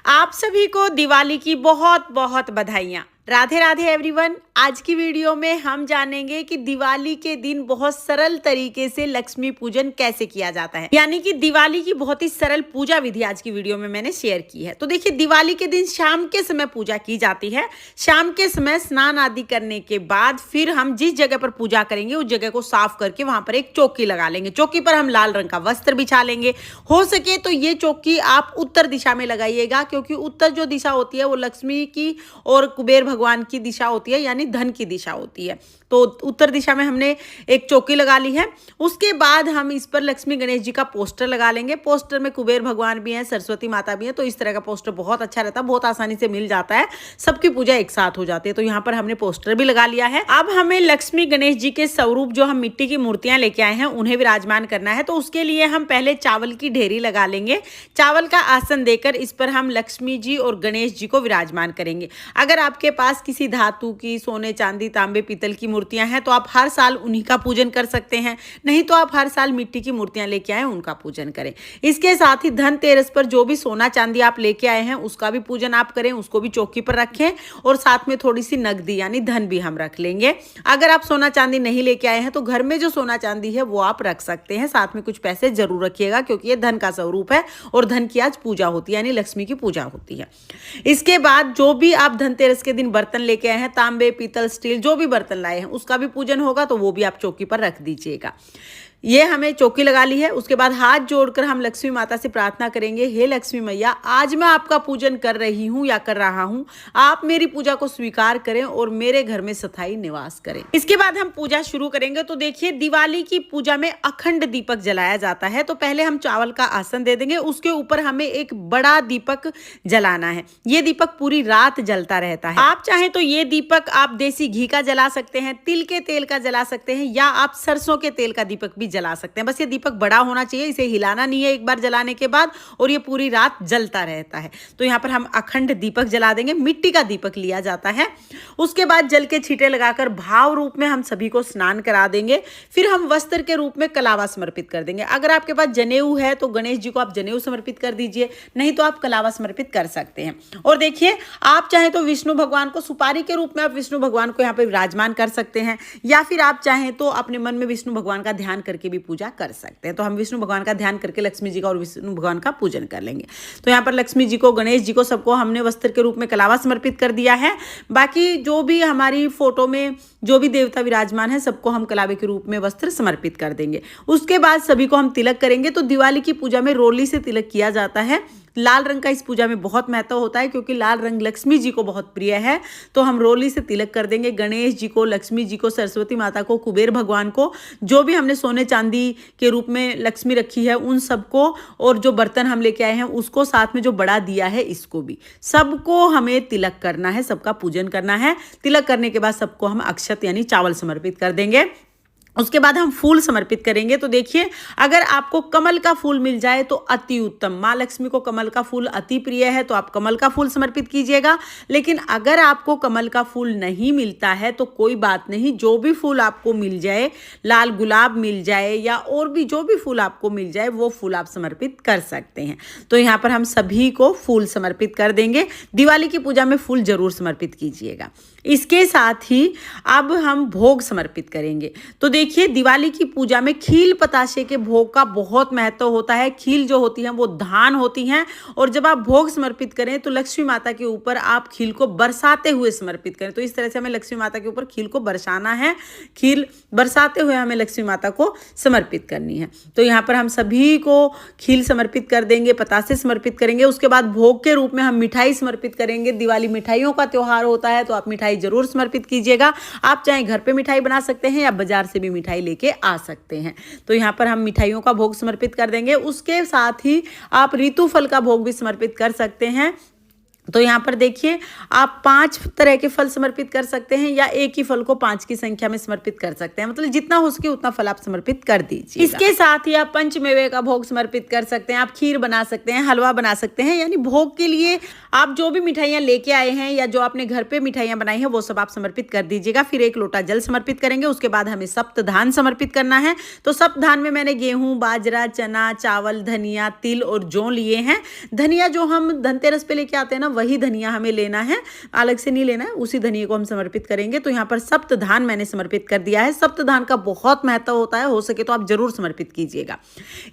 आप सभी को दिवाली की बहुत बहुत बधाइयाँ। राधे राधे एवरीवन। आज की वीडियो में हम जानेंगे कि दिवाली के दिन बहुत सरल तरीके से लक्ष्मी पूजन कैसे किया जाता है, यानी कि दिवाली की बहुत ही सरल पूजा विधि आज की वीडियो में मैंने शेयर की है। तो देखिए, दिवाली के दिन शाम के समय पूजा की जाती है। शाम के समय स्नान आदि करने के बाद फिर हम जिस जगह पर पूजा करेंगे उस जगह को साफ करके वहां पर एक चौकी लगा लेंगे। चौकी पर हम लाल रंग का वस्त्र बिछा लेंगे। हो सके तो ये चौकी आप उत्तर दिशा में लगाइएगा, क्योंकि उत्तर जो दिशा होती है वो लक्ष्मी की और कुबेर भगवान की दिशा होती है, यानी धन की दिशा होती है। तो उत्तर दिशा में हमने एक चौकी लगा ली है। उसके बाद हम इस पर लक्ष्मी गणेश जी का पोस्टर लगा लेंगे। पोस्टर में कुबेर भगवान भी हैं, सरस्वती माता भी हैं। तो इस तरह का पोस्टर बहुत अच्छा रहता है, बहुत आसानी से मिल जाता है, सबकी पूजा एक साथ हो जाती है। तो यहाँ पर हमने पोस्टर भी लगा लिया है। अब हमें लक्ष्मी गणेश जी के स्वरूप जो हम मिट्टी की मूर्तियां लेके आए हैं उन्हें विराजमान करना है। तो उसके लिए हम पहले चावल की ढेरी लगा लेंगे। चावल का आसन देकर इस पर हम लक्ष्मी जी और गणेश जी को विराजमान करेंगे। अगर आपके पास किसी धातु की, सोने चांदी तांबे पीतल की मूर्तियां हैं तो आप हर साल उन्हीं का पूजन कर सकते हैं, नहीं तो आप हर साल मिट्टी की मूर्तियां लेके आए उनका पूजन करें। इसके साथ ही धनतेरस पर जो भी सोना चांदी आप लेके आए हैं उसका भी पूजन आप करें, उसको भी चौकी पर रखें और साथ में थोड़ी सी नकदी यानी धन भी हम रख लेंगे। अगर आप सोना चांदी नहीं लेके आए हैं तो घर में जो सोना चांदी है वो आप रख सकते हैं, साथ में कुछ पैसे जरूर रखिएगा, क्योंकि ये धन का स्वरूप है और धन की आज पूजा होती है, यानी लक्ष्मी की पूजा होती है। इसके बाद जो भी आप धनतेरस के दिन बर्तन लेके आए हैं, तांबे पीतल स्टील जो भी बर्तन लाए हैं उसका भी पूजन होगा, तो वो भी आप चौकी पर रख दीजिएगा। ये हमें चौकी लगा ली है। उसके बाद हाथ जोड़कर हम लक्ष्मी माता से प्रार्थना करेंगे, हे लक्ष्मी मैया, आज मैं आपका पूजन कर रही हूँ या कर रहा हूँ, आप मेरी पूजा को स्वीकार करें और मेरे घर में स्थायी निवास करें। इसके बाद हम पूजा शुरू करेंगे। तो देखिए, दिवाली की पूजा में अखंड दीपक जलाया जाता है। तो पहले हम चावल का आसन दे देंगे, उसके ऊपर हमें एक बड़ा दीपक जलाना है। ये दीपक पूरी रात जलता रहता है। आप चाहें तो ये दीपक आप देसी घी का जला सकते हैं, तिल के तेल का जला सकते हैं, या आप सरसों के तेल का दीपक भी जला सकते हैं। बस ये दीपक बड़ा होना चाहिए, इसे हिलाना नहीं है एक बार जलाने के बाद, और ये पूरी रात जलता रहता है। तो यहाँ पर हम अखंड दीपक जला देंगे। मिट्टी का दीपक लिया जाता है। उसके बाद जल के छींटे लगाकर भाव रूप में हम सभी को स्नान करा देंगे। फिर हम वस्त्र के रूप में कलावा समर्पित कर देंगे। अगर आपके पास जनेऊ है तो गणेश जी को आप जनेऊ समर्पित कर दीजिए, नहीं तो आप कलावा समर्पित कर सकते हैं। और देखिए, आप चाहें तो विष्णु भगवान को सुपारी के रूप में आप विष्णु भगवान को यहाँ पे विराजमान कर सकते हैं, या फिर आप चाहें तो अपने मन में विष्णु भगवान का ध्यान करके भी पूजा कर सकते हैं। तो हम विष्णु भगवान का ध्यान करके लक्ष्मी जी का और विष्णु भगवान का पूजन कर लेंगे। तो यहाँ पर लक्ष्मी जी को, गणेश जी को, सबको हमने वस्त्र के रूप में कलावा समर्पित कर दिया है। बाकी जो भी हमारी फोटो में जो भी देवता विराजमान है सबको हम कलावे के रूप में वस्त्र समर्पित कर देंगे। उसके बाद सभी को हम तिलक करेंगे। तो दिवाली की पूजा में रोली से तिलक किया जाता है। लाल रंग का इस पूजा में बहुत महत्व होता है, क्योंकि लाल रंग लक्ष्मी जी को बहुत प्रिय है। तो हम रोली से तिलक कर देंगे गणेश जी को, लक्ष्मी जी को, सरस्वती माता को, कुबेर भगवान को, जो भी हमने सोने चांदी के रूप में लक्ष्मी रखी है उन सबको, और जो बर्तन हम लेके आए हैं उसको, साथ में जो बड़ा दिया है इसको भी, सबको हमें तिलक करना है, सबका पूजन करना है। तिलक करने के बाद सबको हम अक्षत यानी चावल समर्पित कर देंगे। उसके बाद हम फूल समर्पित करेंगे। तो देखिए, अगर आपको कमल का फूल मिल जाए तो अति उत्तम। माँ लक्ष्मी को कमल का फूल अति प्रिय है, तो आप कमल का फूल समर्पित कीजिएगा। लेकिन अगर आपको कमल का फूल नहीं मिलता है तो कोई बात नहीं, जो भी फूल आपको मिल जाए, लाल गुलाब मिल जाए या और भी जो भी फूल आपको मिल जाए वो फूल आप समर्पित कर सकते हैं। तो यहाँ पर हम सभी को फूल समर्पित कर देंगे। दिवाली की पूजा में फूल जरूर समर्पित कीजिएगा। इसके साथ ही अब हम भोग समर्पित करेंगे। तो देखिए, दिवाली की पूजा में खील पताशे के भोग का बहुत महत्व होता है। खील जो होती है वो धान होती हैं, और जब आप भोग समर्पित करें तो लक्ष्मी माता के ऊपर आप खील को बरसाते हुए समर्पित करें। तो इस तरह से हमें लक्ष्मी माता के ऊपर खील को बरसाना है। खील बरसाते हुए हमें लक्ष्मी माता को समर्पित करनी है। तो यहाँ पर हम सभी को खील समर्पित कर देंगे, पतासे समर्पित करेंगे। उसके बाद भोग के रूप में हम मिठाई समर्पित करेंगे। दिवाली मिठाइयों का त्योहार होता है, तो आप मिठाई जरूर समर्पित कीजिएगा। आप चाहे घर पे मिठाई बना सकते हैं या बाजार से भी मिठाई लेके आ सकते हैं। तो यहाँ पर हम मिठाइयों का भोग समर्पित कर देंगे। उसके साथ ही आप ऋतु फल का भोग भी समर्पित कर सकते हैं। तो यहाँ पर देखिए आप 5 तरह के फल समर्पित कर सकते हैं या एक ही फल को 5 की संख्या में समर्पित कर सकते हैं, मतलब जितना हो सके उतना फल आप समर्पित कर दीजिए। इसके साथ ही आप पंचमेवे का भोग समर्पित कर सकते हैं, आप खीर बना सकते हैं, हलवा बना सकते हैं, यानी भोग के लिए आप जो भी मिठाइयाँ लेके आए हैं या जो आपने घर पे मिठाइयाँ बनाई हैं वो सब आप समर्पित कर दीजिएगा। फिर 1 लोटा जल समर्पित करेंगे। उसके बाद हमें सप्तधान समर्पित करना है। तो सप्तधान में मैंने गेहूं, बाजरा, चना, चावल, धनिया, तिल और जौ लिए हैं। धनिया जो हम धनतेरस पे लेके आते हैं ना, वही धनिया हमें लेना है, अलग से नहीं लेना है, उसी धनिया को हम समर्पित करेंगे। तो यहाँ पर सप्तधान मैंने समर्पित कर दिया है। सप्तधान का बहुत महत्व होता है, हो सके तो आप जरूर समर्पित कीजिएगा।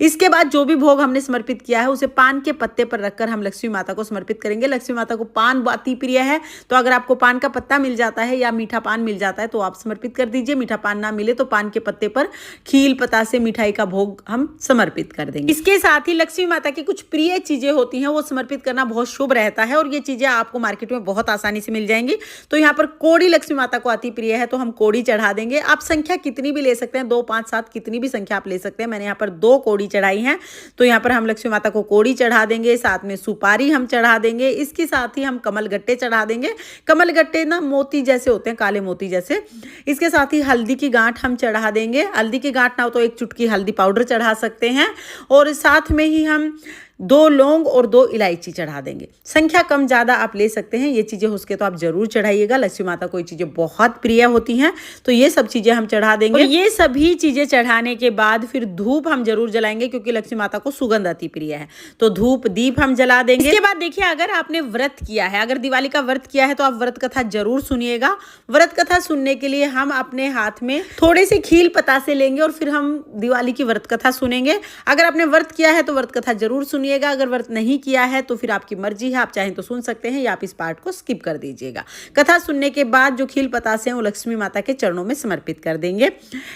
इसके बाद जो भी भोग हमने समर्पित किया है उसे पान के पत्ते पर रखकर हम लक्ष्मी माता को समर्पित करेंगे। लक्ष्मी माता को पान अति प्रिय है, तो अगर आपको पान का पत्ता मिल जाता है या मीठा पान मिल जाता है तो आप समर्पित कर दीजिए। मीठा पान ना मिले तो पान के पत्ते पर खील पता से मिठाई का भोग हम समर्पित कर देंगे। इसके साथ ही लक्ष्मी माता की कुछ प्रिय चीजें होती हैं, वो समर्पित करना बहुत शुभ रहता है और ये चीजें आपको मार्केट में बहुत आसानी से मिल जाएंगी। तो यहाँ पर कोड़ी लक्ष्मी माता को अति प्रिय है, तो हम कोड़ी चढ़ा देंगे। आप संख्या कितनी भी ले सकते हैं, 2, 5, 7 कितनी भी संख्या आप ले सकते हैं। मैंने यहाँ पर 2 कोड़ी चढ़ाई हैं, तो यहाँ पर हम लक्ष्मी माता को कोड़ी चढ़ा देंगे, साथ में सुपारी हम चढ़ा देंगे। इसके साथ ही हम कमल गट्टे चढ़ा देंगे। कमल गट्टे ना मोती जैसे होते हैं, काले मोती जैसे। इसके साथ ही हल्दी की गांठ हम चढ़ा देंगे। हल्दी की गांठ ना हो तो 1 चुटकी हल्दी पाउडर चढ़ा सकते हैं और साथ में ही हम 2 लौंग और 2 इलायची चढ़ा देंगे। संख्या कम ज़्यादा आप ले सकते हैं, ये चीज़ें हो सके तो आप जरूर चढ़ाइएगा। लक्ष्मी माता को ये चीज़ें बहुत प्रिय होती हैं, तो ये सब चीज़ें हम चढ़ा देंगे। और ये सभी चीज़ें चढ़ाने के बाद फिर धूप हम जरूर जलाएंगे, क्योंकि लक्ष्मी माता को सुगंध अति प्रिय है, तो धूप दीप हम जला देंगे। इसके बाद देखिए, अगर आपने व्रत किया है, अगर दिवाली का व्रत किया है तो आप व्रत कथा जरूर सुनिएगा। व्रत कथा सुनने के लिए हम अपने हाथ में थोड़े से खील पतासे लेंगे और फिर हम दिवाली की व्रत कथा सुनेंगे। अगर आपने व्रत किया है तो व्रत कथा जरूर सुनिएगा। अगर व्रत नहीं किया है तो फिर आपकी मर्जी है, आप चाहें तो सुन सकते हैं या आप इस पार्ट को स्किप कर दीजिएगा। कथा सुनने के बाद जो खील पतासे हैं वो लक्ष्मी माता के चरणों में समर्पित कर देंगे।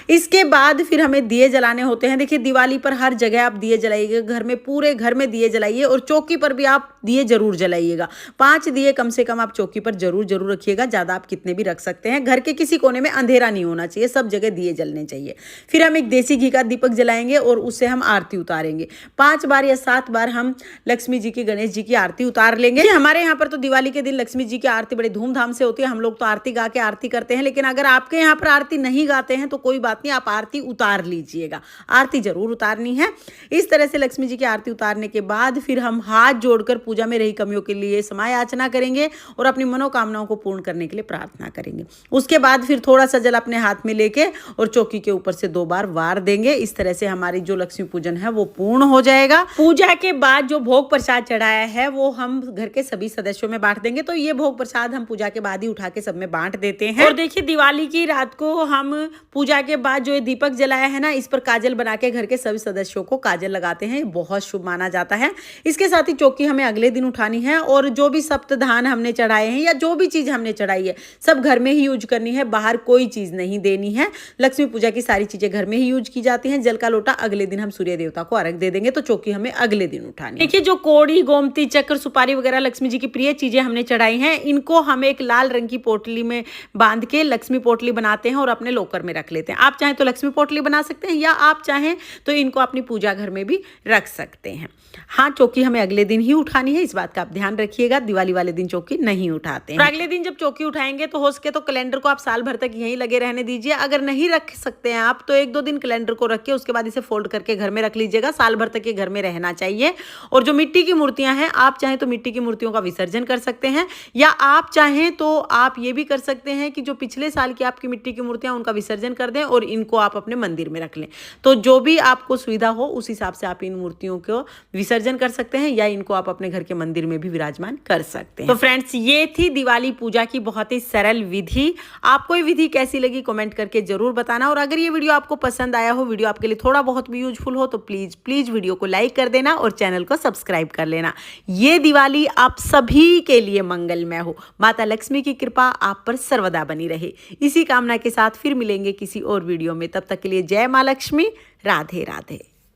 इसके बाद फिर हमें दिए जलाने होते हैं। देखिए, दिवाली पर हर जगह आप दिए जलाइएगा, घर में, पूरे घर में दिए जलाइए और चौकी पर भी आप दिए जरूर जलाइएगा। 5 दिए कम से कम आप चौकी पर जरूर रखिएगा। ज्यादा आप कितने भी रख सकते हैं। घर के किसी कोने में अंधेरा नहीं होना चाहिए, सब जगह दिए जलने चाहिए। फिर हम एक देसी घी का दीपक जलाएंगे और उससे हम आरती उतारेंगे। 5 बार या 7 बार हम लक्ष्मी जी की, गणेश जी की आरती उतार लेंगे। हमारे यहाँ पर तो दिवाली के दिन लक्ष्मी जी की आरती बड़ी धूमधाम से होती है। हम लोग तो आरती गा के आरती करते हैं, लेकिन अगर आपके यहाँ पर आरती नहीं गाते हैं तो कोई बात नहीं, आप आरती उतार लीजिएगा। आरती जरूर उतारनी है। इस तरह से लक्ष्मी जी की आरती उतारने के बाद फिर हम हाथ जोड़कर पूजा में रही कमियों के लिए समय याचना करेंगे और अपनी मनोकामनाओं को पूर्ण करने के लिए प्रार्थना करेंगे। उसके बाद फिर थोड़ा सा जल अपने हाथ में लेके और चौकी के ऊपर से 2 बार वार देंगे। इस तरह से हमारी जो लक्ष्मी पूजन है वो पूर्ण हो जाएगा। पूजा के बाद जो भोग प्रसाद चढ़ाया है वो हम घर के सभी सदस्यों में बांट देंगे। तो ये भोग प्रसाद हम पूजा के बाद ही उठा के सब में बांट देते हैं। और देखिए, दिवाली की रात को हम पूजा के बाद जो दीपक जलाया है ना, इस पर काजल बना के घर के सभी सदस्यों को काजल लगाते हैं, बहुत शुभ माना जाता है। इसके साथ ही चौकी हमें अगले दिन उठानी है और जो भी सप्तधान हमने चढ़ाए हैं या जो भी चीज हमने चढ़ाई है सब घर में ही यूज करनी है, बाहर कोई चीज नहीं देनी है। लक्ष्मी पूजा की सारी चीजें घर में ही यूज की जाती हैं। जल का लोटा अगले दिन हम सूर्य देवता को अर्घ दे देंगे, तो चौकी हमें अगले दिन उठानी है। देखिए, जो कोड़ी, गोमती, चक्र, सुपारी वगैरह लक्ष्मी जी की प्रिय चीजें हमने चढ़ाई हैं, इनको हम एक लाल रंग की पोटली में बांध के लक्ष्मी पोटली बनाते हैं और अपने लॉकर में रख लेते हैं। आप चाहें तो लक्ष्मी पोटली बना सकते हैं या आप चाहें तो इनको अपनी पूजा घर में भी रख सकते हैं। हाँ, चौकी हमें अगले दिन ही उठानी है, इस बात का आप ध्यान रखिएगा। दिवाली वाले दिन चौकी नहीं उठाते हैं। अगले दिन जब चौकी उठाएंगे तो हो सके तो कैलेंडर को आप साल भर तक यहीं लगे रहने दीजिए। अगर नहीं रख सकते हैं आप तो 1-2 दिन कैलेंडर को रख के उसके बाद इसे फोल्ड करके घर में रख लीजिएगा। साल भर तक ये घर में रहना चाहिए। और जो मिट्टी की मूर्तियां हैं, आप चाहें तो मिट्टी की मूर्तियों का विसर्जन कर सकते हैं या आप चाहें तो आप ये भी कर सकते हैं कि जो पिछले साल की आपकी मिट्टी की मूर्तियां उनका विसर्जन कर दें और इनको आप अपने मंदिर में रख लें। तो जो भी आपको सुविधा हो उस हिसाब से आप इन मूर्तियों को विसर्जन कर सकते हैं या इनको आप अपने घर के मंदिर में भी विराजमान कर सकते हैं। तो फ्रेंड्स, ये थी दिवाली पूजा की बहुत ही सरल विधि। आपको ये विधि कैसी लगी कमेंट करके जरूर बताना। और अगर ये वीडियो आपको पसंद आया हो, वीडियो आपके लिए थोड़ा बहुत भी यूजफुल हो, तो प्लीज वीडियो को लाइक कर देना और चैनल को सब्सक्राइब कर लेना। ये दिवाली आप सभी के लिए मंगलमय हो। माता लक्ष्मी की कृपा आप पर सर्वदा बनी रहे। इसी कामना के साथ फिर मिलेंगे किसी और वीडियो में। तब तक के लिए जय मां लक्ष्मी। राधे राधे।